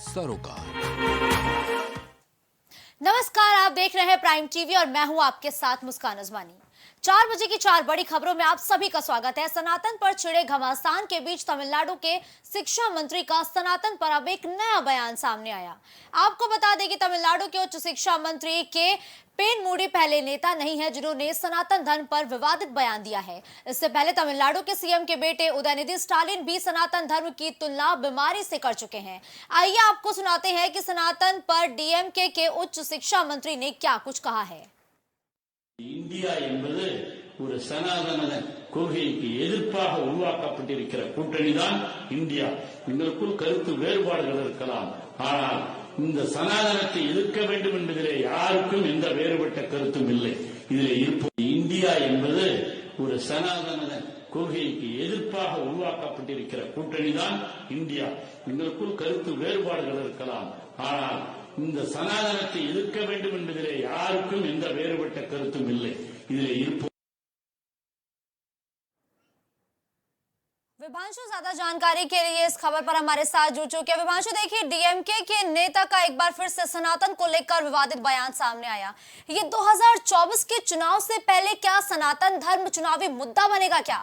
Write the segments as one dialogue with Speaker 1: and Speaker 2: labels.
Speaker 1: सरोकार।
Speaker 2: नमस्कार, आप देख रहे हैं प्राइम टीवी और मैं हूं आपके साथ मुस्कान अजमानी। 4 बजे की 4 बड़ी खबरों में आप सभी का स्वागत है। सनातन पर छिड़े घमासान के बीच तमिलनाडु के शिक्षा मंत्री का सनातन पर अब एक नया बयान सामने आया। आपको बता दें कि तमिलनाडु के उच्च शिक्षा मंत्री के पेनमुडी पहले नेता नहीं है जिन्होंने सनातन धर्म पर विवादित बयान दिया है। इससे पहले तमिलनाडु के सीएम के बेटे उदयनिधि स्टालिन भी सनातन धर्म की तुलना बीमारी से कर चुके हैं। आइए आपको सुनाते हैं कि सनातन पर डीएमके के उच्च शिक्षा मंत्री ने क्या कुछ कहा है।
Speaker 3: இந்தியா என்பது ஒரு சனாதன கொள்கைக்கு எதிர்ப்பாக உருவாக்கப்பட்டிருக்கிற கூட்டணிதான் இந்தியா. எங்களுக்குள் கருத்து வேறுபாடுகள் இருக்கலாம், ஆனால் இந்த சனாதனத்தை எதிர்க்க வேண்டும் என்பதிலே யாருக்கும் எந்த வேறுபட்ட கருத்தும் இல்லை. இதில் இருப்பது இந்தியா என்பது ஒரு சனாதன கொள்கைக்கு எதிர்ப்பாக உருவாக்கப்பட்டிருக்கிற கூட்டணிதான் இந்தியா. எங்களுக்குள் கருத்து வேறுபாடுகள் இருக்கலாம், ஆனால் இந்த சனாதனத்தை எதிர்க்க வேண்டும் என்பதிலே யாருக்கும் எந்த வேறுபட்ட கருத்தும் இல்லை. இதில் இருப்பது
Speaker 2: विभांशु ज्यादा जानकारी के लिए इस खबर पर हमारे साथ जुड़ चुके हैं। विभांशु, देखिए, डीएमके के नेता का एक बार फिर से सनातन को लेकर विवादित बयान सामने आया। ये 2024 के चुनाव से पहले क्या सनातन धर्म चुनावी मुद्दा बनेगा क्या?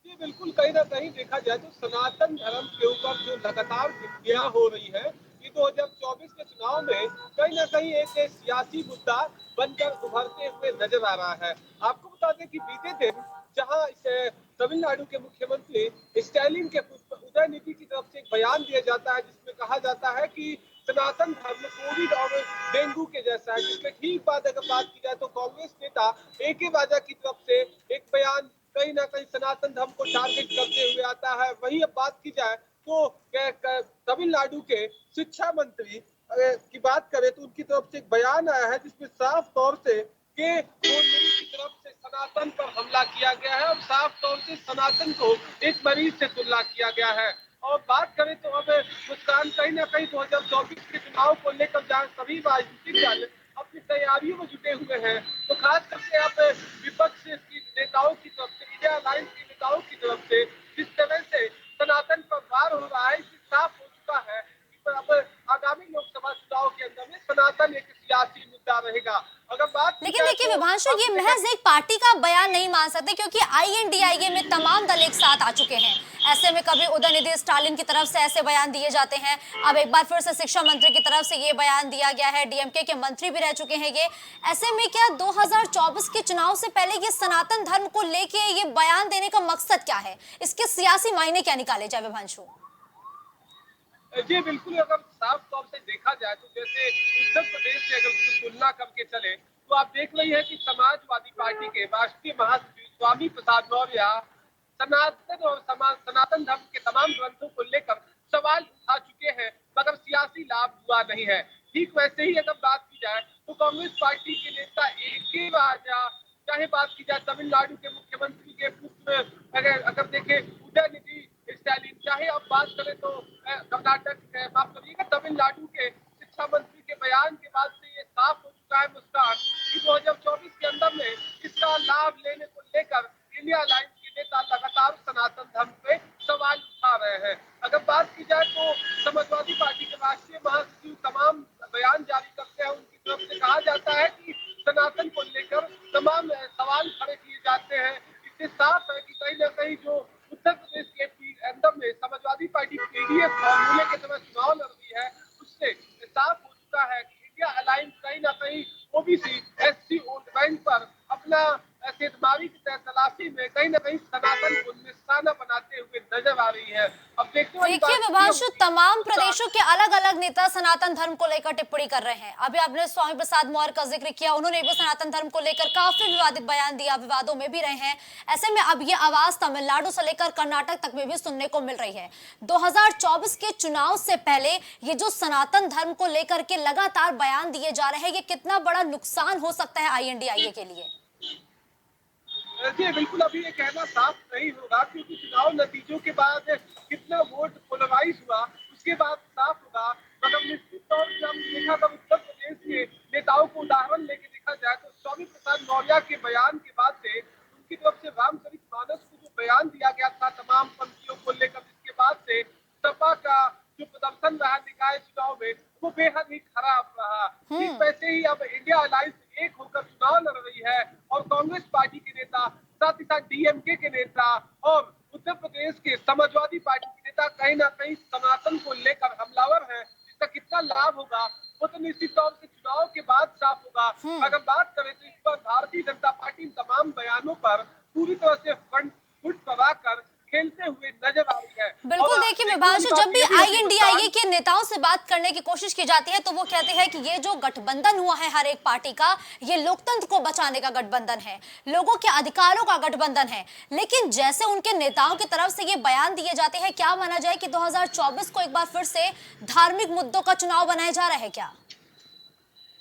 Speaker 4: जी बिल्कुल, कहीं ना कहीं देखा जाए तो सनातन धर्म के ऊपर जो लगातार टिप्पणियां हो रही है, ये 2024 के चुनाव में कहीं ना कहीं एक सियासी मुद्दा बनकर उभरते हुए नजर आ रहा है। आपको बता दें कि बीते दिन जहां तमिलनाडु के मुख्यमंत्री स्टालिन के पुत्र उदयनिधि की तरफ से एक बयान दिया जाता है, जिसमें कहा जाता है कि सनातन धर्म कोविड और डेंगू के जैसा है। जिसमें ठीक बात अगर बात की जाए तो कांग्रेस नेता AK राजा की तरफ से एक बयान कहीं ना कहीं सनातन धर्म को टारगेट करते हुए आता है। वही अब बात की जाए तो तमिलनाडु के शिक्षा मंत्री की बात करें तो उनकी तरफ से एक बयान आया है, जिसमें साफ तौर से के मोदी की तरफ से सनातन पर हमला किया गया है और साफ तौर से सनातन को एक मरीज से तुलना किया गया है। और बात करें तो अब मुस्कान, कहीं ना कहीं 2024 के चुनाव को लेकर जहाँ सभी राजनीतिक दल अपनी तैयारियों में जुटे हुए हैं, तो खास करके अब विपक्ष की नेताओं की तरफ से, इंडिया अलायंस के नेताओं की तरफ से जिस तरह से सनातन पर वार हो रहा है, इससे साफ हो चुका है कि अब आगामी लोकसभा चुनाव के अंदर में सनातन एक सियासी मुद्दा रहेगा। अगर बात
Speaker 2: लेकिन देखिए विभांशु, ये महज एक पार्टी का बयान नहीं मान सकते, क्योंकि INDIA में तमाम दल एक साथ आ चुके हैं। ऐसे में कभी उदयनिधि स्टालिन की तरफ से ऐसे बयान दिए जाते हैं, अब एक बार फिर से शिक्षा मंत्री की तरफ से ये बयान दिया गया है। डीएमके के मंत्री भी रह चुके हैं ये। ऐसे में क्या 2024 के चुनाव से पहले ये सनातन धर्म को लेके ये बयान देने का मकसद क्या है, इसके सियासी मायने क्या निकाले जाए विभांशु?
Speaker 4: जी बिल्कुल, अगर साफ तौर से देखा जाए तो जैसे उत्तर प्रदेश से अगर तुलना करके चले तो आप देख रही है कि समाजवादी पार्टी के राष्ट्रीय महासचिव स्वामी प्रसाद मौर्य सनातन और सनातन धर्म के तमाम ग्रंथों को लेकर सवाल उठा चुके हैं, मगर सियासी लाभ हुआ नहीं है। ठीक वैसे ही अगर बात की जाए तो कांग्रेस पार्टी के नेता AK राजा, चाहे बात की जाए तमिलनाडु के मुख्यमंत्री के पुत्र अगर देखें उदयनिधि स्टालिन, चाहे अब बात करें तो कर्नाटक, माफ करिएगा, तमिलनाडु के शिक्षा मंत्री के बयान के बाद से ये साफ हो चुका है मुस्कान कि 2024 के अंदर में इसका लाभ लेने को लेकर इंडिया अलायंस के नेता लगातार सनातन धर्म पे सवाल उठा रहे हैं। अगर बात की जाए तो समाजवादी पार्टी के राष्ट्रीय महासचिव तमाम बयान जारी करते हैं, उनकी तरफ से कहा जाता है कि सनातन को लेकर तमाम सवाल खड़े किए जाते हैं। इससे साफ है कि कहीं ना कहीं जो उत्तर प्रदेश के अंदर में समाजवादी पार्टी PDS फॉर्मूले के तहत चुनाव लड़ रही है, उससे साफ हो चुका है कि इंडिया अलायंस कहीं ना कहीं OBC SC वोट बैंक पर अपना सेधमारी की तलाशी में कहीं ना कहीं सनातन को निशाना बनाते हुए नजर आ रही है। अब देखिए
Speaker 2: विभांशु, तमाम प्रदेशों के अलग अलग नेता सनातन धर्म को लेकर टिप्पणी कर रहे हैं। अभी आपने स्वामी प्रसाद मौर्य का जिक्र किया, उन्होंने भी सनातन धर्म को लेकर काफी विवादित बयान दिया, विवादों में भी रहे हैं। ऐसे में अब ये आवाज तमिलनाडु से लेकर कर्नाटक तक में भी सुनने को मिल रही है। 2024 के चुनाव से पहले ये जो सनातन धर्म को लेकर के लगातार बयान दिए जा रहे हैं, ये कितना बड़ा नुकसान हो सकता है INDIA के लिए?
Speaker 4: जी बिल्कुल, अभी ये कहना साफ नहीं होगा, क्योंकि चुनाव नतीजों के बाद कितना वोट पोलराइज हुआ उसके बाद साफ होगा। मगर निश्चित तौर पर हम देखा था उत्तर प्रदेश के नेताओं को उदाहरण लेके देखा जाए तो स्वामी प्रसाद मौर्य के बयान के बाद से उनकी तरफ से रामचरितमानस को जो बयान दिया गया था तमाम पंक्तियों को लेकर, जिसके बाद से सपा का जो प्रदर्शन रहा निकाय चुनाव में वो बेहद ही खराब रहा। ठीक वैसे ही अब इंडिया अलायंस एक होकर चुनाव लड़ रही है और कांग्रेस पार्टी के नेता, साथ ही साथ डीएमके के नेता और उत्तर प्रदेश के समाजवादी पार्टी के नेता कहीं ना कहीं सनातन को लेकर हमलावर है। इसका कितना लाभ होगा वो तो निश्चित तौर से चुनाव के बाद साफ होगा। अगर बात करें तो इस पर भारतीय जनता पार्टी इन तमाम बयानों पर पूरी तरह से फुट कर खेलते हुए नजर आ रही है।
Speaker 2: बिल्कुल, देखिए विभांशु, जब भी आईएनडीआईए के नेताओं से बात करने की कोशिश की जाती है तो वो कहते हैं कि ये जो गठबंधन हुआ है हर एक पार्टी का, ये लोकतंत्र को बचाने का गठबंधन है, लोगों के अधिकारों का गठबंधन है। लेकिन जैसे उनके नेताओं की तरफ से ये बयान दिए जाते हैं, क्या माना जाए कि 2024 को एक बार फिर से धार्मिक मुद्दों का चुनाव बनाया जा रहा है क्या?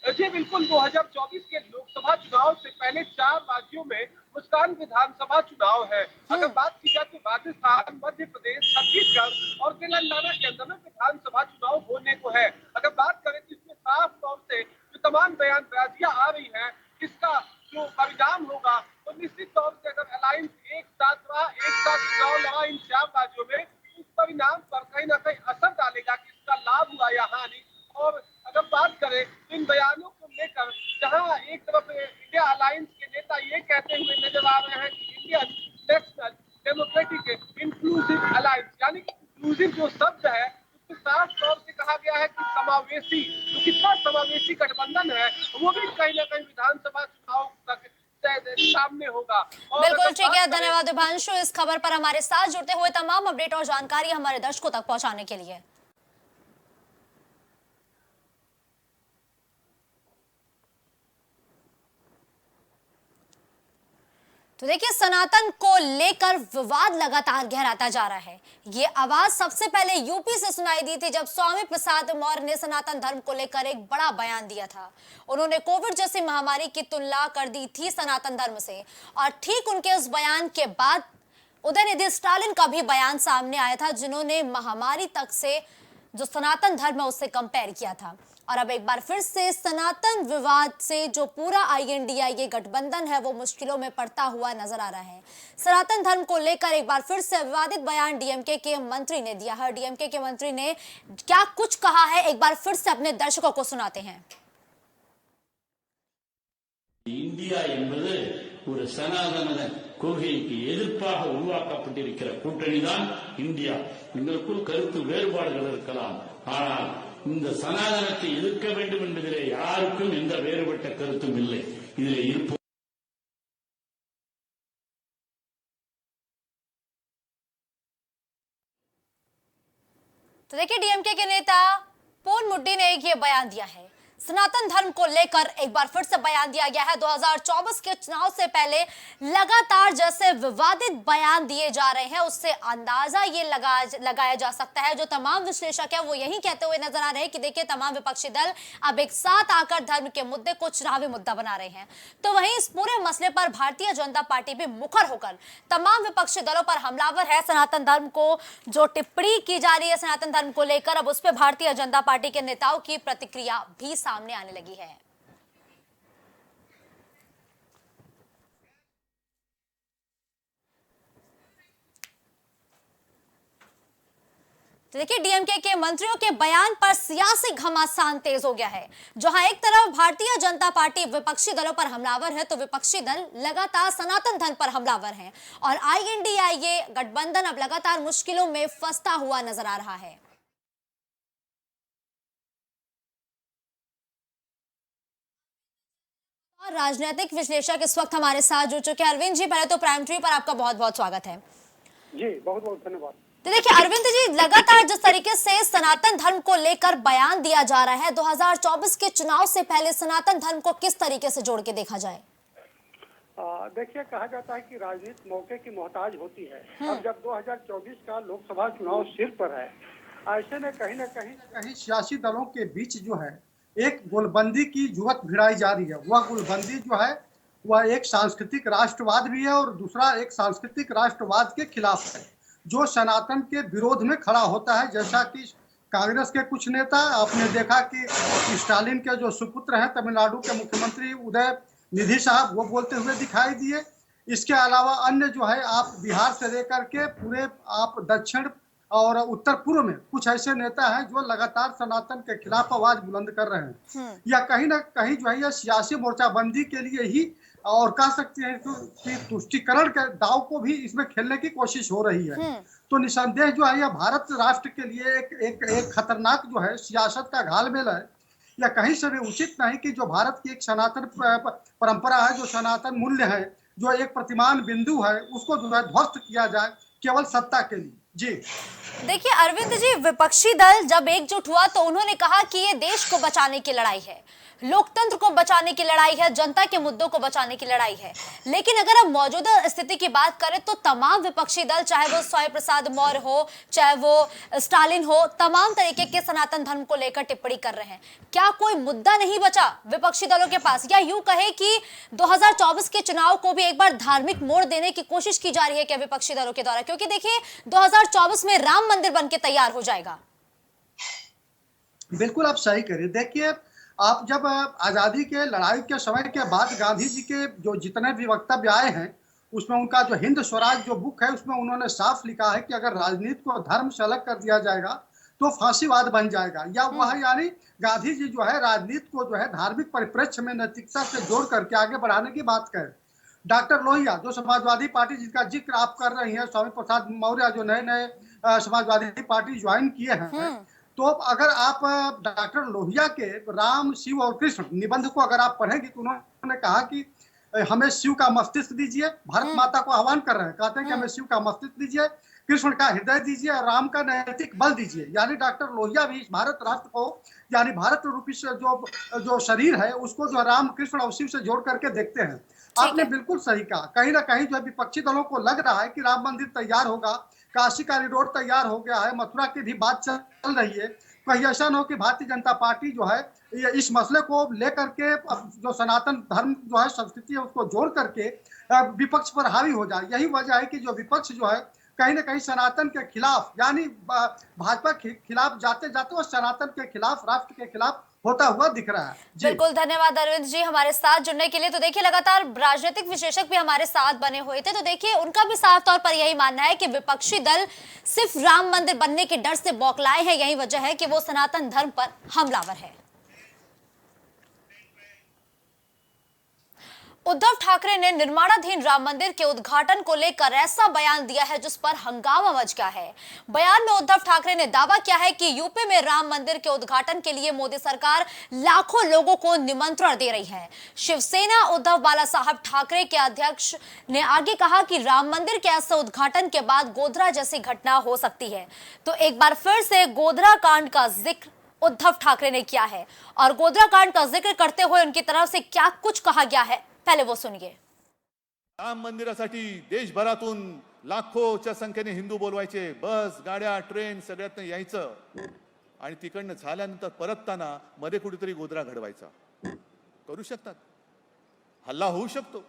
Speaker 4: जी बिल्कुल, 2024 के लोकसभा चुनाव से पहले 4 राज्यों में मुस्कान विधानसभा चुनाव है। अगर बात की जाए तो राजस्थान, मध्य प्रदेश, छत्तीसगढ़ और तेलंगाना के अंदर में विधानसभा चुनाव होने को है। अगर बात करें तो इसमें साफ तौर से जो तमाम बयानबाजियां आ रही है, इसका जो परिणाम होगा तो निश्चित तौर से अगर अलायंस एक साथ चुनाव लड़ा इन 4 राज्यों में, इस परिणाम पर कहीं ना कहीं असर डालेगा कि इसका लाभ हुआ या हानि। और अगर बात करें तो इन बयानों को लेकर जहां एक तरफ इंडिया अलायंस के नेता ये कहते हुए नजर आ रहे हैं कि Indian national democratic inclusive alliance, यानी कि इंक्लूसिव जो शब्द है उसमें साफ तौर से कहा गया है कि समावेशी, तो कितना समावेशी गठबंधन है वो भी कहीं ना कहीं विधानसभा चुनाव तक सामने होगा।
Speaker 2: बिल्कुल ठीक है, धन्यवाद विभांशु इस खबर पर हमारे साथ जुड़ते हुए तमाम अपडेट और जानकारी हमारे दर्शकों तक पहुंचाने के लिए। तो देखिए, सनातन को लेकर विवाद लगातार गहराता जा रहा है। ये आवाज सबसे पहले यूपी से सुनाई दी थी जब स्वामी प्रसाद मौर्य ने सनातन धर्म को लेकर एक बड़ा बयान दिया था। उन्होंने कोविड जैसी महामारी की तुलना कर दी थी सनातन धर्म से, और ठीक उनके उस बयान के बाद उदयनिधि स्टालिन का भी बयान सामने आया था, जिन्होंने महामारी तक से जो सनातन धर्म है उससे कंपेयर किया था। और अब एक बार फिर से सनातन विवाद से जो पूरा आईएनडीआईए गठबंधन है वो मुश्किलों में पड़ता हुआ नजर आ रहा है। सनातन धर्म को लेकर एक बार फिर से विवादित बयान डीएमके के मंत्री ने दिया है। डीएमके के मंत्री ने क्या कुछ कहा है, एक बार फिर से अपने दर्शकों को सुनाते हैं।
Speaker 3: இந்தியா என்பது ஒரு சனாதன கொள்கைக்கு எதிர்ப்பாக உருவாக்கப்பட்டிருக்கிற கூட்டணிதான் இந்தியா. எங்களுக்குள் கருத்து வேறுபாடுகள் இருக்கலாம், ஆனால் இந்த சனாதனத்தை எதிர்க்க வேண்டும் என்பதிலே யாருக்கும் எந்த வேறுபட்ட கருத்தும் இல்லை. இதிலே இருப்போம்.
Speaker 2: तो देखिए, डीएमके के नेता पोन मुड्डी ने एक ये बयान दिया है। सनातन धर्म को लेकर एक बार फिर से बयान दिया गया है। 2024 के चुनाव से पहले लगातार जैसे विवादित बयान दिए जा रहे हैं, उससे अंदाजा ये लगाया जा सकता है। जो तमाम विश्लेषक है वो यही कहते हुए नजर आ रहे हैं कि देखिए, तमाम विपक्षी दल अब एक साथ आकर धर्म के मुद्दे को चुनावी मुद्दा बना रहे हैं। तो वहीं इस पूरे मसले पर भारतीय जनता पार्टी भी मुखर होकर तमाम विपक्षी दलों पर हमलावर है। सनातन धर्म को जो टिप्पणी की जा रही है सनातन धर्म को लेकर, अब उस पर भारतीय जनता पार्टी के नेताओं की प्रतिक्रिया भी सामने आने लगी है। तो देखिए, डीएमके के मंत्रियों के बयान पर सियासी घमासान तेज हो गया है। जहां एक तरफ भारतीय जनता पार्टी विपक्षी दलों पर हमलावर है, तो विपक्षी दल लगातार सनातन धर्म पर हमलावर हैं और आईएनडीआईए गठबंधन अब लगातार मुश्किलों में फंसता हुआ नजर आ रहा है। राजनीतिक विश्लेषक इस वक्त हमारे साथ जुड़ चुके हैं। अरविंद जी, पहले तो प्राइम टाइम पर आपका बहुत बहुत स्वागत है।
Speaker 1: जी बहुत बहुत धन्यवाद।
Speaker 2: तो देखिए अरविंद जी, लगातार जिस तरीके से सनातन धर्म को लेकर बयान दिया जा रहा है, 2024 के चुनाव से पहले सनातन धर्म को किस तरीके से जोड़ के देखा जाए?
Speaker 1: देखिए, कहा जाता है कि राजनीति मौके की मोहताज होती है। अब जब 2024 का लोकसभा चुनाव सिर पर है, ऐसे में कहीं न कहीं सियासी दलों के बीच जो है एक गोलबंदी की जुगत भिड़ाई जा रही है। वह गोलबंदी जो है वह एक सांस्कृतिक राष्ट्रवाद भी है और दूसरा एक सांस्कृतिक राष्ट्रवाद के खिलाफ है, जो सनातन के विरोध में खड़ा होता है। जैसा कि कांग्रेस के कुछ नेता, आपने देखा कि स्टालिन के जो सुपुत्र हैं तमिलनाडु के मुख्यमंत्री उदयनिधि साहब, वो बोलते हुए दिखाई दिए। इसके अलावा अन्य जो है, आप बिहार से लेकर के पूरे आप दक्षिण और उत्तर पूर्व में कुछ ऐसे नेता हैं जो लगातार सनातन के खिलाफ आवाज बुलंद कर रहे हैं, या कहीं ना कहीं जो है यह सियासी मोर्चाबंदी के लिए ही, और कह सकते हैं कि तुष्टीकरण के दाव को भी इसमें खेलने की कोशिश हो रही है। तो निसंदेह जो है यह भारत राष्ट्र के लिए एक खतरनाक जो है सियासत का घालमेल है। या कहीं से भी उचित नहीं कि जो भारत की एक सनातन परंपरा है, जो सनातन मूल्य है, जो एक प्रतिमान बिंदु है, उसको जो है ध्वस्त किया जाए केवल सत्ता के लिए। जी
Speaker 2: देखिए अरविंद जी, विपक्षी दल जब एकजुट हुआ तो उन्होंने कहा कि ये देश को बचाने की लड़ाई है, लोकतंत्र को बचाने की लड़ाई है, जनता के मुद्दों को बचाने की लड़ाई है। लेकिन अगर हम मौजूदा स्थिति की बात करें तो तमाम विपक्षी दल, चाहे वो स्वामी प्रसाद मौर्य हो, चाहे वो स्टालिन हो, तमाम तरीके के सनातन धर्म को लेकर टिप्पणी कर रहे हैं। क्या कोई मुद्दा नहीं बचा विपक्षी दलों के पास, या यूं कहे कि 2024 के चुनाव को भी एक बार धार्मिक मोड़ देने की कोशिश की जा रही है क्या विपक्षी दलों के द्वारा? क्योंकि देखिए 2024 में राम मंदिर बनके तैयार हो जाएगा।
Speaker 1: बिल्कुल आप सही करिए। देखिए, आप जब आजादी के लड़ाई के समय के बाद गांधी जी के जो जितने भी वक्तव्य आए हैं, उसमें उनका जो हिंद स्वराज जो बुक है, उसमें उन्होंने साफ लिखा है कि अगर राजनीति को धर्म से अलग कर दिया जाएगा तो फांसीवाद बन जाएगा। या वह यानी गांधी जी जो है राजनीति को जो है धार्मिक परिप्रेक्ष्य में नैतिकता से जोड़ करके आगे बढ़ाने की बात करें। डॉक्टर लोहिया जो समाजवादी पार्टी जिसका जिक्र आप कर रही हैं, स्वामी प्रसाद मौर्य जो नए नए समाजवादी पार्टी ज्वाइन किए हैं, तो अगर आप डॉक्टर लोहिया के राम, शिव और कृष्ण निबंध को अगर आप पढ़ेंगे तो उन्होंने कहा कि हमें शिव का मस्तिष्क दीजिए, भारत माता को आह्वान कर रहे हैं, कहते हैं कि हमें शिव का मस्तिष्क दीजिए, कृष्ण का हृदय दीजिए और राम का नैतिक बल दीजिए। यानी डॉक्टर लोहिया भी भारत राष्ट्र को, यानी भारत रूपी जो शरीर है उसको जो राम, कृष्ण और शिव से जोड़ करके देखते हैं। आपने बिल्कुल सही कहा। कहीं ना कहीं जो विपक्षी दलों को लग रहा है कि राम मंदिर तैयार होगा, काशी का रिडोर तैयार हो गया है, मथुरा की भी बात चल रही है। कहीं ऐसा न हो कि भारतीय जनता पार्टी जो है इस मसले को लेकर के जो सनातन धर्म जो है, संस्कृति है, उसको जोड़ करके विपक्ष पर हावी हो जाए। यही वजह है कि जो विपक्ष जो है कहीं ना कहीं सनातन के खिलाफ, यानी भाजपा के खिलाफ जाते जाते वो सनातन के खिलाफ, राष्ट्र के खिलाफ होता हुआ दिख रहा है।
Speaker 2: बिल्कुल, धन्यवाद अरविंद जी हमारे साथ जुड़ने के लिए। तो देखिए लगातार राजनीतिक विशेषज्ञ भी हमारे साथ बने हुए थे, तो देखिए उनका भी साफ तौर पर यही मानना है कि विपक्षी दल सिर्फ राम मंदिर बनने के डर से बौखलाए हैं। यही वजह है कि वो सनातन धर्म पर हमलावर है। उद्धव ठाकरे ने निर्माणाधीन राम मंदिर के उद्घाटन को लेकर ऐसा बयान दिया है जिस पर हंगामा मच गया है। बयान में उद्धव ठाकरे ने दावा किया है कि यूपी में राम मंदिर के उद्घाटन के लिए मोदी सरकार लाखों लोगों को निमंत्रण दे रही है। शिवसेना उद्धव बाला साहब ठाकरे के अध्यक्ष ने आगे कहा कि राम मंदिर के ऐसे उद्घाटन के बाद गोधरा जैसी घटना हो सकती है। तो एक बार फिर से गोधरा कांड का जिक्र उद्धव ठाकरे ने किया है, और गोधरा कांड का जिक्र करते हुए उनकी तरफ से क्या कुछ कहा गया है, पहले वो सुनिए।
Speaker 5: राम मंदिरासाठी देशभरातून लाखोच्या संख्येने हिंदू बोलवायचे, बस, गाड्या, ट्रेन सगळ्यातनं यायचं आणि तिकडनं झाल्यानंतर परतताना मध्ये कुठेतरी गोधरा घडवायचा. करू शकतात, हल्ला होऊ शकतो.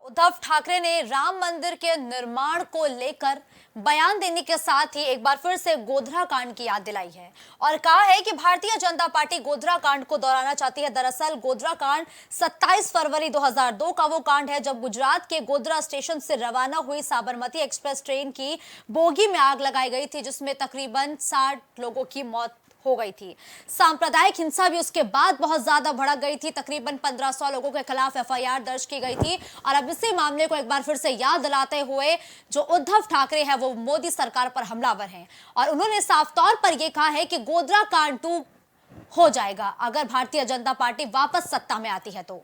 Speaker 2: उद्धव ठाकरे ने राम मंदिर के निर्माण को लेकर बयान देने के साथ ही एक बार फिर से गोधरा कांड की याद दिलाई है और कहा है कि भारतीय जनता पार्टी गोधरा कांड को दोहराना चाहती है। दरअसल गोधरा कांड 27 फरवरी 2002 का वो कांड है जब गुजरात के गोधरा स्टेशन से रवाना हुई साबरमती एक्सप्रेस ट्रेन की बोगी में आग लगाई गई थी, जिसमें तकरीबन 60 लोगों की मौत हो गई थी। सांप्रदायिक हिंसा भी उसके बाद बहुत ज्यादा भड़क गई थी। तकरीबन 1500 लोगों के खिलाफ एफआईआर दर्ज की गई थी। और अब इसी मामले को एक बार फिर से याद दिलाते हुए जो उद्धव ठाकरे हैं वो मोदी सरकार पर हमलावर हैं और उन्होंने साफ तौर पर यह कहा है कि गोधरा कांड 2 हो जाएगा अगर भारतीय जनता पार्टी वापस सत्ता में आती है। तो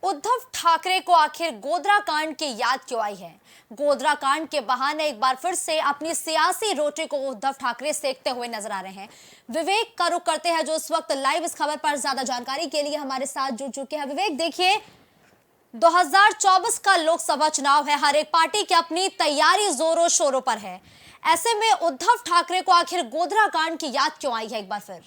Speaker 2: उद्धव ठाकरे को आखिर गोधरा कांड की याद क्यों आई है? गोधरा कांड के बहाने एक बार फिर से अपनी सियासी रोटी को उद्धव ठाकरे सेकते हुए नजर आ रहे हैं। विवेक का रुख करते हैं जो इस वक्त लाइव इस खबर पर ज्यादा जानकारी के लिए हमारे साथ जुड़ चुके हैं। विवेक, देखिए 2024 का लोकसभा चुनाव है, हर एक पार्टी की अपनी तैयारी जोरों शोरों पर है। ऐसे में उद्धव ठाकरे को आखिर गोधरा कांड की याद क्यों आई है एक बार फिर?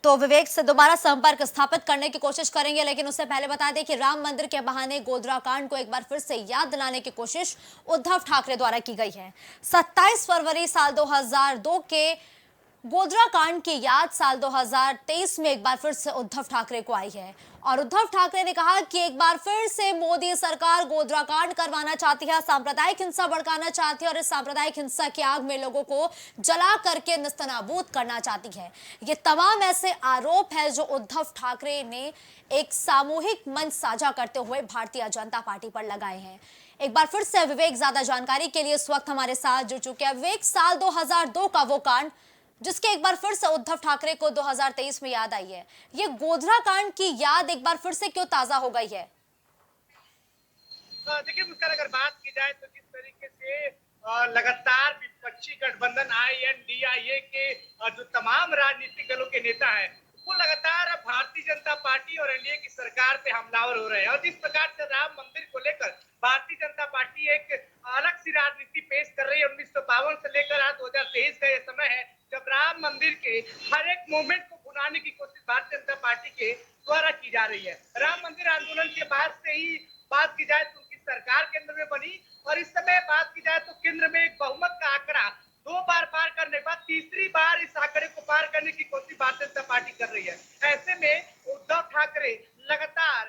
Speaker 2: तो विवेक से दोबारा संपर्क स्थापित करने की कोशिश करेंगे, लेकिन उससे पहले बता दें कि राम मंदिर के बहाने गोधरा कांड को एक बार फिर से याद दिलाने की कोशिश उद्धव ठाकरे द्वारा की गई है। 27 फरवरी साल 2002 के गोधरा कांड की याद साल 2023 में एक बार फिर से उद्धव ठाकरे को आई है और उद्धव ठाकरे ने कहा कि एक बार फिर से मोदी सरकार गोधरा कांड करवाना चाहती है, सांप्रदायिक हिंसा भड़काना चाहती है और इस सांप्रदायिक हिंसा की आग में लोगों को जला करके निस्तनाबूद करना चाहती है। ये तमाम ऐसे आरोप है जो उद्धव ठाकरे ने एक सामूहिक मंच साझा करते हुए भारतीय जनता पार्टी पर लगाए हैं। एक बार फिर से विवेक ज्यादा जानकारी के लिए इस वक्त हमारे साथ जुड़ चुके हैं। विवेक, साल 2002 का वो कांड जिसके एक बार फिर से उद्धव ठाकरे को 2023 में याद आई है, ये गोधरा कांड की याद एक बार फिर से क्यों ताजा हो गई है?
Speaker 6: देखिए मुस्कान, अगर बात की जाए तो जिस तरीके से लगातार विपक्षी गठबंधन INDIA के जो तमाम राजनीतिक दलों के नेता हैं वो लगातार भारतीय जनता पार्टी और NDA की सरकार पे हमलावर हो रहे हैं और जिस प्रकार से राम मंदिर को लेकर भारतीय जनता पार्टी एक अलग सी राजनीति पेश कर रही है। 1952 से लेकर आज 2023 का ये समय है जब राम मंदिर के हर एक मोमेंट को भुनाने की कोशिश भारतीय जनता पार्टी के द्वारा की जा रही है। राम मंदिर आंदोलन के बाद से ही बात की जाए तो उनकी सरकार केंद्र में बनी और इस समय बात की जाए तो केंद्र में एक बहुमत का आंकड़ा 2 बार पार करने के बाद तीसरी बार इस आंकड़े को पार करने की कोशिश भारतीय जनता पार्टी कर रही है। ऐसे में उद्धव ठाकरे लगातार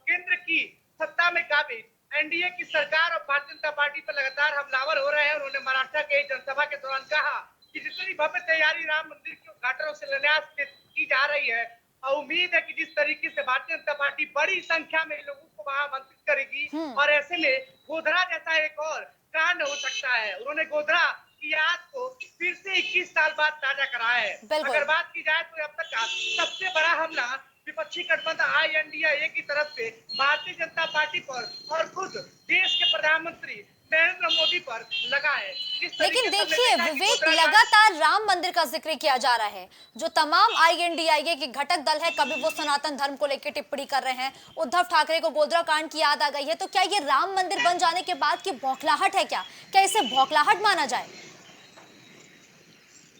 Speaker 6: केंद्र की सत्ता में काबिज NDA की सरकार और भारतीय जनता पार्टी पर लगातार हमलावर हो रहे हैं। उन्होंने महाराष्ट्र के जनसभा के दौरान कहा कि जितनी भव्य तैयारी राम मंदिर के उद्घाटन से शिलान्यास की जा रही है और उम्मीद है कि जिस तरीके से भारतीय जनता पार्टी बड़ी संख्या में लोगों को वहां आमंत्रित करेगी और ऐसे में गोधरा जैसा एक और कांड हो सकता है। उन्होंने गोधरा की याद को फिर से 21 साल बाद ताजा कराया है। अगर बात की जाए तो अब तक का सबसे बड़ा हमला विपक्षी गठबंधन INDIA की तरफ से भारतीय जनता पार्टी पर और खुद देश के प्रधानमंत्री नरेंद्र मोदी पर लगा है।
Speaker 2: लेकिन देखिए विवेक, लगातार राम मंदिर का जिक्र किया जा रहा है। जो तमाम INDIA के घटक दल है, कभी वो सनातन धर्म को लेकर टिप्पणी कर रहे हैं। उद्धव ठाकरे को गोधरा कांड की याद आ गई है, तो क्या ये राम मंदिर बन जाने के बाद की बौखलाहट है? क्या इसे बौखलाहट माना जाए?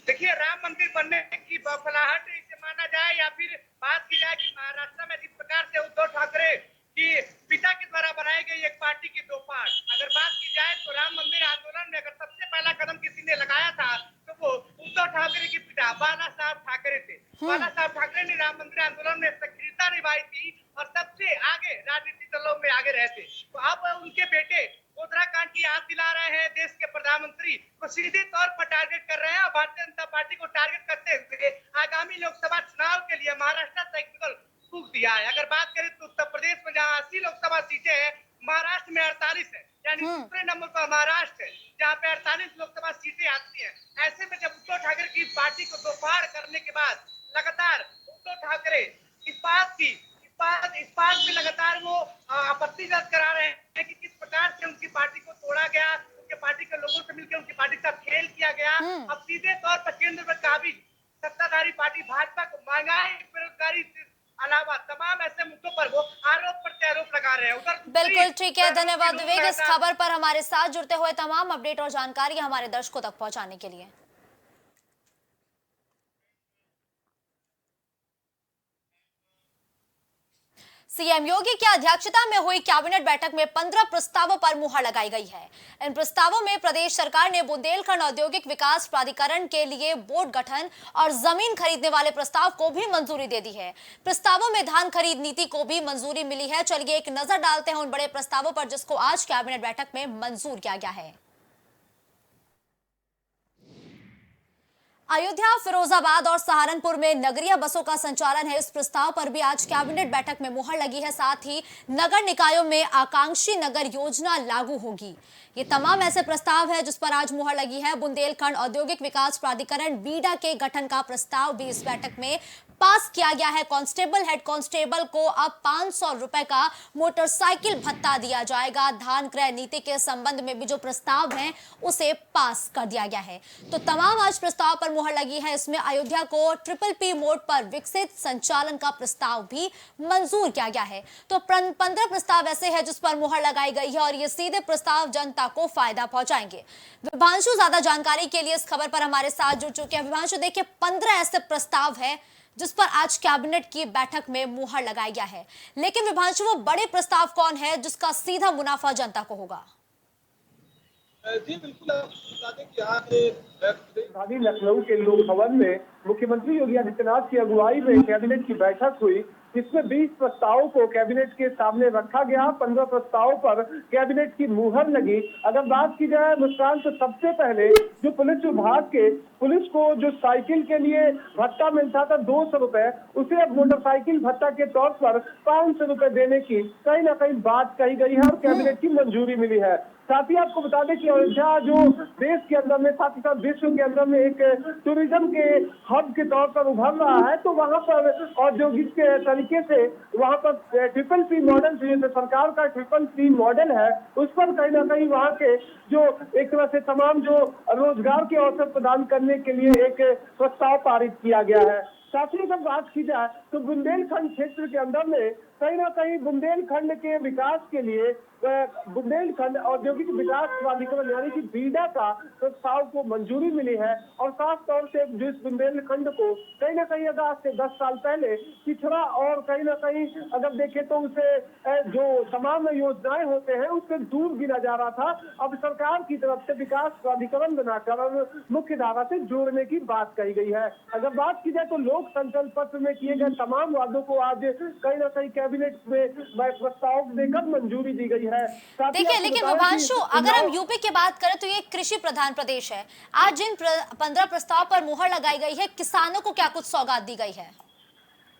Speaker 6: देखिए, राम मंदिर बनने की बौखलाहट इसे माना जाए या फिर बात की जाए कि महाराष्ट्र में जिस प्रकार से उद्धव ठाकरे की पिता के द्वारा बनाई गई एक पार्टी के 2 पार्ट, अगर बात की जाए तो राम मंदिर आंदोलन में अगर सबसे पहला कदम किसी ने लगाया था तो वो उद्धव ठाकरे के पिता बाला साहब ठाकरे थे। बाला साहब ठाकरे ने राम मंदिर आंदोलन में सक्रियता निभाई थी और सबसे आगे राजनीतिक दलों में आगे रहे थे। तो अब उनके बेटे गोधरा कांड की याद दिला रहे हैं। देश के प्रधानमंत्री को सीधे तौर पर टारगेट कर रहे हैं और भारतीय जनता पार्टी को टारगेट करते हुए आगामी लोकसभा चुनाव के लिए महाराष्ट्र साइकिल फूंक दिया है। अगर बात करें तो उत्तर प्रदेश में जहां 80 लोकसभा सीटें हैं, महाराष्ट्र में 48 है, यानी दूसरे नंबर पर महाराष्ट्र है जहाँ पे 48 लोकसभा सीटें आती हैं। ऐसे में जब उद्धव ठाकरे की पार्टी को दोपार करने के बाद लगातार उद्धव ठाकरे इस बात में लगातार वो आपत्ति दर्ज करा रहे हैं कि किस प्रकार से उनकी पार्टी को तोड़ा गया, उनके पार्टी के लोगों से मिलकर उनकी पार्टी का खेल किया गया। अब सीधे तौर पर केंद्र में काबिज सत्ताधारी पार्टी भाजपा को महंगाई, बेरोजगारी अलावा तमाम ऐसे मुद्दों पर वो आरोप प्रत्यारोप लगा रहे हैं। उधर
Speaker 2: बिल्कुल ठीक है, धन्यवाद विवेक इस खबर पर हमारे साथ जुड़ते हुए तमाम अपडेट और जानकारी हमारे दर्शकों तक पहुंचाने के लिए। सीएम योगी की अध्यक्षता में हुई कैबिनेट बैठक में 15 प्रस्तावों पर मुहर लगाई गई है। इन प्रस्तावों में प्रदेश सरकार ने बुंदेलखंड औद्योगिक विकास प्राधिकरण के लिए बोर्ड गठन और जमीन खरीदने वाले प्रस्ताव को भी मंजूरी दे दी है। प्रस्तावों में धान खरीद नीति को भी मंजूरी मिली है। चलिए एक नजर डालते हैं उन बड़े प्रस्तावों पर जिसको आज कैबिनेट बैठक में मंजूर किया गया है। अयोध्या, फिरोजाबाद और सहारनपुर में नगरीय बसों का संचालन है। इस प्रस्ताव पर भी आज कैबिनेट बैठक में मुहर लगी है। साथ ही नगर निकायों में आकांक्षी नगर योजना लागू होगी। ये तमाम ऐसे प्रस्ताव है जिस पर आज मुहर लगी है। बुंदेलखंड औद्योगिक विकास प्राधिकरण बीडा के गठन का प्रस्ताव भी इस बैठक में पास किया गया है। कांस्टेबल, हेड कांस्टेबल को अब 500 रुपए का मोटरसाइकिल भत्ता दिया जाएगा। धान क्रय नीति के संबंध में भी जो प्रस्ताव है उसे पास कर दिया गया है। तो तमाम आज प्रस्ताव पर मुहर लगी है। इसमें अयोध्या को PPP मोड पर विकसित संचालन का प्रस्ताव भी मंजूर किया गया है। तो 15 प्रस्ताव ऐसे हैं जिस पर मुहर लगाई गई है और ये सीधे प्रस्ताव जनता को फायदा पहुंचाएंगे। विभांशु ज्यादा जानकारी के लिए इस खबर पर हमारे साथ जुड़ चुके हैं। विभांशु, देखिए 15 ऐसे प्रस्ताव है जिस पर आज कैबिनेट की बैठक में मुहर लगाया गया है। लेकिन विभांशु, वो बड़े प्रस्ताव कौन है जिसका सीधा मुनाफा जनता को होगा?
Speaker 4: जी बिल्कुल, आप बता दें कि यहाँ पे
Speaker 1: राजधानी लखनऊ के लोक भवन में मुख्यमंत्री योगी आदित्यनाथ की अगुवाई में कैबिनेट की बैठक हुई, जिसमें 20 प्रस्तावों को कैबिनेट के सामने रखा गया। 15 प्रस्तावों पर कैबिनेट की मुहर लगी। अगर बात की जाए मुस्कान, तो सबसे पहले जो पुलिस विभाग के पुलिस को जो साइकिल के लिए भत्ता मिलता था 200 रुपए, उसे अब मोटरसाइकिल भत्ता के तौर पर 500 रुपए देने की कहीं ना कहीं बात कही गई है और कैबिनेट की मंजूरी मिली है। साथ ही आपको बता दें कि अयोध्या जो देश के अंदर में, साथ ही साथ विश्व के अंदर में एक टूरिज्म के हब के तौर पर उभर रहा है, तो वहां पर औद्योगिक तरीके से वहां पर ट्रिपल सी मॉडल, जो सरकार का ट्रिपल सी मॉडल है, उस पर कहीं ना कहीं वहां के जो एक तरह से तमाम जो रोजगार के अवसर प्रदान करने के लिए एक प्रस्ताव पारित किया गया है। साथ ही अगर बात की जाए तो बुंदेलखंड क्षेत्र के अंदर में कहीं ना कहीं बुंदेलखंड के विकास के लिए बुंदेलखंड औद्योगिक विकास प्राधिकरण यानी कि बीडा का प्रस्ताव को मंजूरी मिली है। और खास तौर से जिस बुंदेलखंड को कहीं ना कहीं अगर आज से 10 साल पहले पिछड़ा और कहीं ना कहीं अगर देखें तो उसे जो तमाम योजनाएं होते हैं उससे दूर गिरा जा रहा था, अब सरकार की तरफ से विकास प्राधिकरण बनाकर मुख्य धारा से जोड़ने की बात कही गई है। अगर बात की जाए तो लोक संकल्प पत्र में किए गए तमाम वादों को आज कहीं ना कहीं कैबिनेट में प्रस्ताव देकर मंजूरी दी गई है।
Speaker 2: देखिए, लेकिन विभांशु, अगर हम यूपी की बात करें तो ये कृषि प्रधान प्रदेश है। आज जिन 15 प्रस्ताव पर मुहर लगाई गई है, किसानों को क्या कुछ सौगात दी गई है?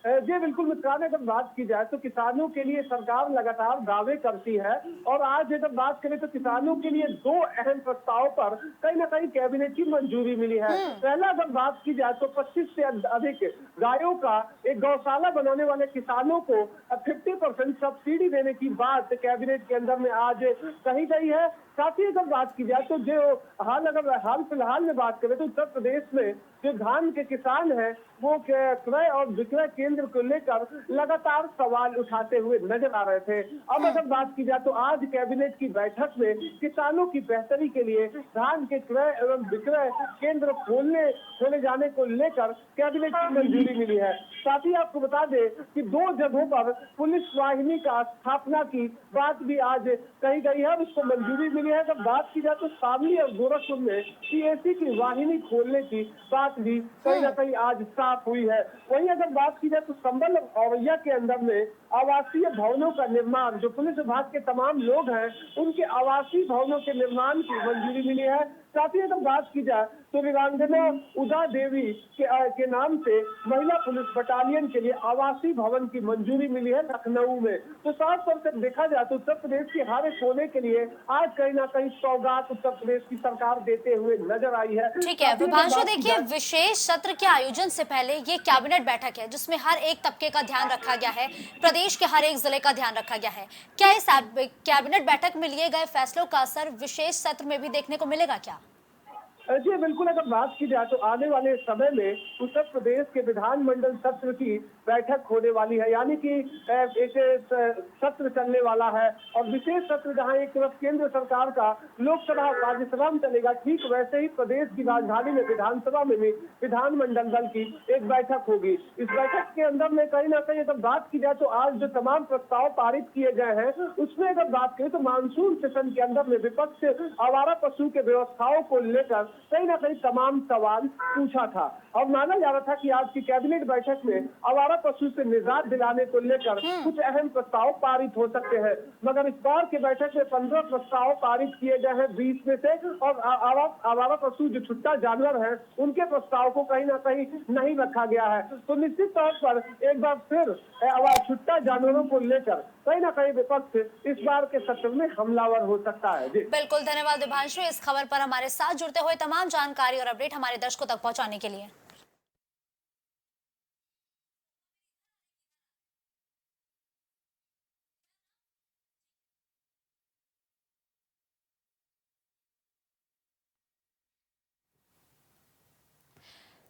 Speaker 1: जी बिल्कुल मित्रान, अगर बात की जाए तो किसानों के लिए सरकार लगातार दावे करती है और आज अगर बात करें तो किसानों के लिए 2 अहम प्रस्ताव पर कहीं ना कहीं कैबिनेट की मंजूरी मिली है। पहला अगर बात की जाए तो 25 से अधिक गायों का एक गौशाला बनाने वाले किसानों को 50% सब्सिडी देने की बात कैबिनेट के अंदर में आज कही गई है। साथ ही अगर बात की जाए तो जो हाल फिलहाल में बात करें तो उत्तर प्रदेश में जो धान के किसान हैं वो क्रय और विक्रय केंद्र को लेकर लगातार सवाल उठाते हुए नजर आ रहे थे। अब अगर बात की जाए तो आज कैबिनेट की बैठक में किसानों की बेहतरी के लिए धान के क्रय एवं विक्रय केंद्र खोले जाने को लेकर कैबिनेट की मंजूरी मिली है। साथ ही आपको बता दें कि 2 जगहों पर पुलिस वाहिनी का स्थापना की बात भी आज कही गई है, उसको मंजूरी मिली है। जब बात की जाए तो शामली और गोरखपुर में पीएसी की वाहिनी खोलने की बात भी कहीं ना कहीं आज साफ हुई है। वहीं अगर बात की जाए तो संबल औरैया के अंदर में आवासीय भवनों का निर्माण, जो पुलिस विभाग के तमाम लोग हैं उनके आवासीय भवनों के निर्माण की मंजूरी मिली है। साथ ही अगर बात की जाए तो वीरांगना उदा देवी के नाम से महिला पुलिस बटालियन के लिए आवासीय भवन की मंजूरी मिली है लखनऊ में। तो साफ तौर से देखा जाए तो उत्तर प्रदेश के हर एक कोने के लिए आज कहीं ना कहीं सौगात उत्तर प्रदेश की सरकार देते हुए नजर आई है।
Speaker 2: ठीक है विभांशु, देखिए विशेष सत्र के आयोजन से पहले ये कैबिनेट बैठक है जिसमें हर एक तबके का ध्यान रखा गया है, प्रदेश के हर एक जिले का ध्यान रखा गया है। क्या इस कैबिनेट बैठक में लिए गए फैसलों का असर विशेष सत्र में भी देखने को मिलेगा क्या?
Speaker 1: जी बिल्कुल, अगर बात की जाए तो आने वाले समय में उत्तर प्रदेश के विधानमंडल सत्र की बैठक होने वाली है, यानी कि एक सत्र चलने वाला है और विशेष सत्र जहां एक तरफ केंद्र सरकार का लोकसभा राज्यसभा में चलेगा, ठीक वैसे ही प्रदेश की राजधानी में विधानसभा में भी विधानमंडल दल की एक बैठक होगी। इस बैठक के अंदर में कहीं ना कहीं अगर बात की जाए तो आज जो तमाम प्रस्ताव पारित किए गए हैं उसमें अगर बात करें तो मानसून सेशन के अंदर में विपक्ष आवारा पशु के व्यवस्थाओं को लेकर कहीं ना कहीं तमाम सवाल पूछा था और माना जा रहा था कि आज की कैबिनेट बैठक में आवारा पशु से निजात दिलाने को लेकर कुछ अहम प्रस्ताव पारित हो सकते हैं, मगर इस बार की बैठक में 15 प्रस्ताव पारित किए गए हैं 20 में से और आवारा पशु जो छुट्टा जानवर है उनके प्रस्ताव को कहीं ना कहीं नहीं रखा गया है। तो निश्चित तौर पर एक बार फिर छुट्टा जानवरों को लेकर कहीं ना कहीं विपक्ष इस बार के सत्र में हमलावर हो सकता है। जी
Speaker 2: बिल्कुल, धन्यवाद विभांशु इस खबर पर हमारे साथ जुड़ते हुए तमाम जानकारी और अपडेट हमारे दर्शकों तक पहुंचाने के लिए।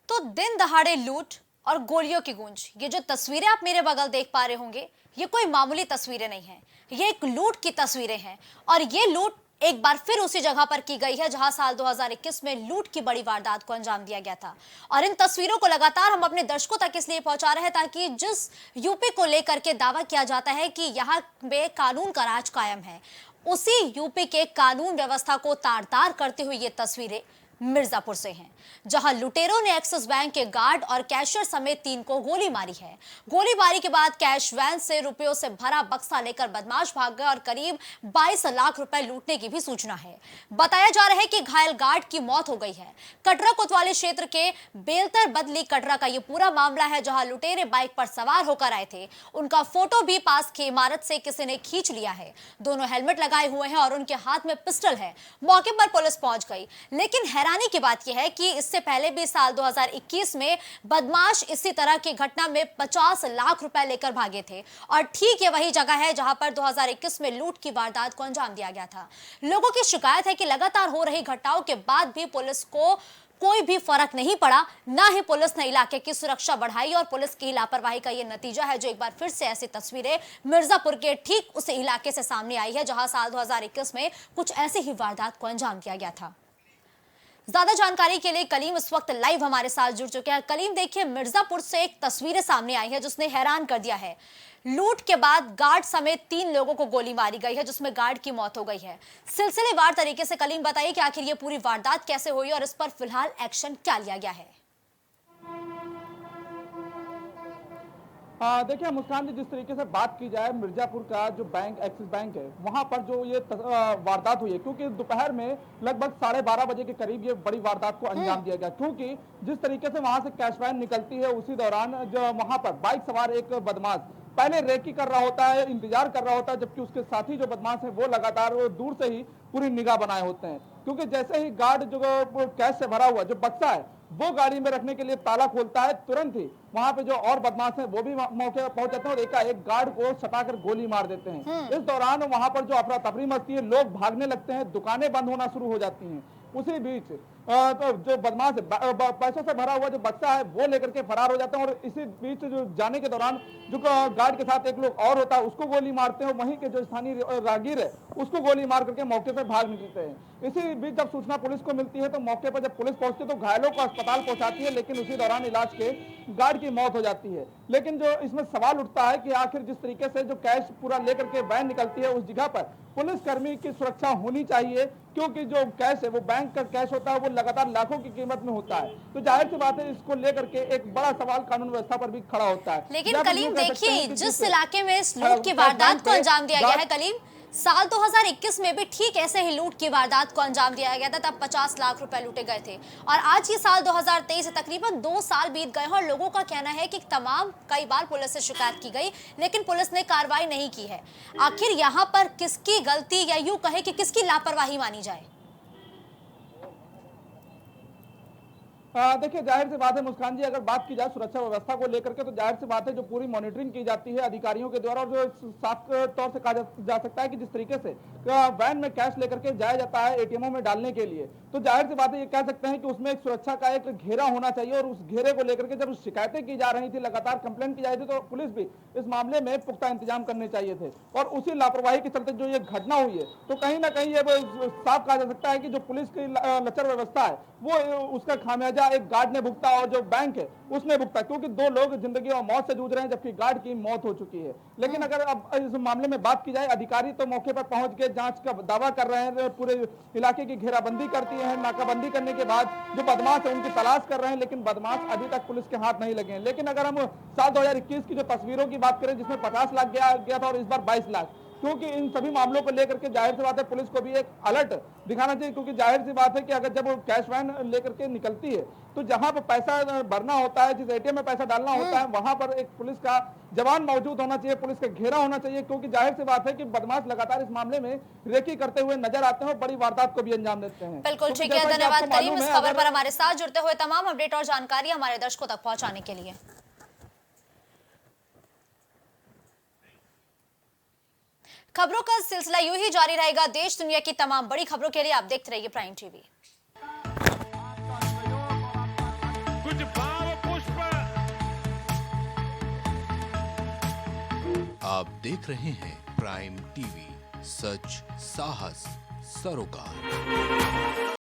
Speaker 2: तो दिन दहाड़े लूट और गोलियों की गूंज, ये जो तस्वीरें आप मेरे बगल देख पा रहे होंगे, ये कोई मामूली तस्वीरें नहीं हैं, ये एक लूट की तस्वीरें हैं और ये लूट एक बार फिर उसी जगह पर की गई है जहां साल 2021 में लूट की बड़ी वारदात को अंजाम दिया गया था। और इन तस्वीरों को लगातार हम अपने दर्शकों तक इसलिए पहुंचा रहे हैं ताकि जिस यूपी को लेकर के दावा किया जाता है कि यहां पे कानून का राज कायम है, उसी यूपी के कानून व्यवस्था को तार-तार करते हुए ये तस्वीरें मिर्जापुर से हैं, जहां लुटेरों ने एक्सिस बैंक के गार्ड और कैशियर समेत 3 को गोली मारी है। गोलीबारी के बाद कैश वैन से रुपयों से भरा बक्सा लेकर बदमाश भाग गए और करीब 22 लाख रुपए लूटने की भी सूचना है। बताया जा रहा है कि घायल गार्ड की मौत हो गई है। कटरा कोतवाली क्षेत्र के बेलतर बदली कटरा का यह पूरा मामला है, जहां लुटेरे बाइक पर सवार होकर आए थे। उनका फोटो भी पास की इमारत से किसी ने खींच लिया है। दोनों हेलमेट लगाए हुए हैं और उनके हाथ में पिस्टल है। मौके पर पुलिस पहुंच गई, लेकिन हैरानी की बात यह है कि इससे पहले भी साल 2021 में बदमाश इसी तरह की घटना में 50 लाख रुपए लेकर भागे थे और ठीक ये वही जगह है जहां पर 2021 में लूट की वारदात को अंजाम दिया गया था। लोगों की शिकायत है कि लगातार हो रही घटनाओं के बाद भी पुलिस को कोई भी फर्क नहीं पड़ा, ना ही पुलिस ने इलाके की सुरक्षा बढ़ाई और पुलिस की लापरवाही का यह नतीजा है जो एक बार फिर से ऐसी तस्वीरें मिर्जापुर के ठीक उस इलाके से सामने आई है जहां साल 2021 में कुछ ऐसी ही वारदात को अंजाम दिया गया था। ज्यादा जानकारी के लिए कलीम इस वक्त लाइव हमारे साथ जुड़ चुके हैं। कलीम, देखिए, मिर्जापुर से एक तस्वीरें सामने आई है जिसने हैरान कर दिया है। लूट के बाद गार्ड समेत 3 लोगों को गोली मारी गई है, जिसमें गार्ड की मौत हो गई है। सिलसिलेवार तरीके से कलीम बताइए कि आखिर ये पूरी वारदात कैसे हुई और इस पर फिलहाल एक्शन क्या लिया गया है।
Speaker 7: देखिए मुस्कान जी, जिस तरीके से बात की जाए मिर्जापुर का जो बैंक एक्सिस बैंक है वहां पर जो ये वारदात हुई है, क्योंकि दोपहर में लगभग 12:30 बजे के करीब ये बड़ी वारदात को अंजाम दिया गया, क्योंकि जिस तरीके से वहां से कैश वैन निकलती है उसी दौरान जो वहां पर बाइक सवार एक बदमाश पहले रेकी कर रहा होता है, इंतजार कर रहा होता है, जबकि उसके साथी जो बदमाश है वो लगातार वो दूर से ही पूरी निगाह बनाए होते हैं, क्योंकि जैसे ही गार्ड जो कैश से भरा हुआ जो बक्सा है वो गाड़ी में रखने के लिए ताला खोलता है, तुरंत ही वहां पे जो और बदमाश हैं वो भी मौके पर पहुंच जाते हैं और एकाएक गार्ड को सटाकर गोली मार देते हैं। इस दौरान वहां पर जो अफरा तफरी मचती है, लोग भागने लगते हैं, दुकानें बंद होना शुरू हो जाती हैं। उसी बीच तो जो बदमाश पैसों से भरा हुआ जो बक्सा है वो लेकर के फरार हो जाते हैं और इसी बीच जो जाने के दौरान जो गार्ड के साथ एक लोग और होता है उसको गोली मारते हैं, वहीं के जो स्थानीय राहगीर है उसको गोली मार करके मौके पर भाग निकलते हैं। इसी बीच जब सूचना पुलिस को मिलती है तो मौके पर जब पुलिस पहुंचती है तो घायलों को अस्पताल पहुंचाती है, लेकिन उसी दौरान इलाज के गार्ड की मौत हो जाती है। लेकिन जो इसमें सवाल उठता है कि आखिर जिस तरीके से जो कैश पूरा लेकर के वैन निकलती है उस जगह पर पुलिस कर्मी की सुरक्षा होनी चाहिए, क्योंकि जो कैश है वो बैंक का कैश होता है, वो लगातार लाखों की कीमत में होता है। तो जाहिर सी बात है इसको लेकर के एक बड़ा सवाल कानून व्यवस्था पर भी खड़ा होता है।
Speaker 2: लेकिन कलीम देखिए, जिस इलाके में इस लूट की वारदात को अंजाम दिया गया है कलीम, साल 2021 में भी ठीक ऐसे ही लूट की वारदात को अंजाम दिया गया था, तब 50 लाख रुपए लूटे गए थे। और आज ये साल 2023 से तकरीबन 2 साल बीत गए हैं और लोगों का कहना है कि तमाम कई बार पुलिस से शिकायत की गई लेकिन पुलिस ने कार्रवाई नहीं की है। आखिर यहाँ पर किसकी गलती या यूं कहे कि किसकी लापरवाही मानी जाए?
Speaker 7: देखिए जाहिर सी बात है मुस्कान जी, अगर बात की जाए सुरक्षा व्यवस्था को लेकर के तो जाहिर सी बात है जो पूरी मॉनिटरिंग की जाती है अधिकारियों के द्वारा और जो साफ तौर से कहा जा सकता है कि जिस तरीके से वैन में कैश लेकर के जाया जाता है एटीएमओ में डालने के लिए, तो जाहिर सी बात है ये कह सकते हैं कि उसमें एक सुरक्षा का एक घेरा होना चाहिए और उस घेरे को लेकर के जब शिकायतें की जा रही थी, लगातार कंप्लेंट की जा रही थी, तो पुलिस भी इस मामले में पुख्ता इंतजाम करने चाहिए थे। और उसी लापरवाही के चलते जो ये घटना हुई है तो कहीं ना कहीं ये साफ कहा जा सकता है कि जो पुलिस की लचर व्यवस्था है वो उसका खामियाजा एक गार्ड ने भुगता और जो बैंक है उसने भुगता, क्योंकि 2 लोग जिंदगी और मौत से जूझ रहे हैं जबकि गार्ड की मौत हो चुकी है। लेकिन अगर अब इस मामले में बात की जाए, अधिकारी तो मौके पर पहुंच के जांच का दावा कर रहे हैं, पूरे इलाके की घेराबंदी करती है, नाकाबंदी करने के बाद जो बदमाश है उनकी तलाश कर रहे हैं, लेकिन बदमाश अभी तक पुलिस के हाथ नहीं लगे हैं। लेकिन अगर हम साल 2021 की जो तस्वीरों की बात करें जिसमें 50 लाख गया था और इस बार 22 लाख, क्योंकि इन सभी मामलों को लेकर के जाहिर सी बात है पुलिस को भी एक अलर्ट दिखाना चाहिए, क्योंकि जाहिर सी बात है कि अगर जब वो कैश वैन लेकर के निकलती है तो जहां पर पैसा भरना होता है, जिस एटीएम में पैसा डालना होता है, वहां पर एक पुलिस का जवान मौजूद होना चाहिए, पुलिस का घेरा होना चाहिए, क्योंकि जाहिर सी बात है कि बदमाश लगातार इस मामले में रेकी करते हुए नजर आते हैं और बड़ी वारदात को भी अंजाम देते हैं।
Speaker 2: बिल्कुल ठीक है, धन्यवाद करीम इस खबर पर हमारे साथ जुड़ते हुए तमाम अपडेट और जानकारी हमारे दर्शकों तक पहुंचाने के लिए। खबरों का सिलसिला यूं ही जारी रहेगा। देश दुनिया की तमाम बड़ी खबरों के लिए आप देखते रहिए प्राइम टीवी।
Speaker 8: कुछ भाव पुष्प। आप देख रहे हैं प्राइम टीवी, सच साहस
Speaker 9: सरोकार।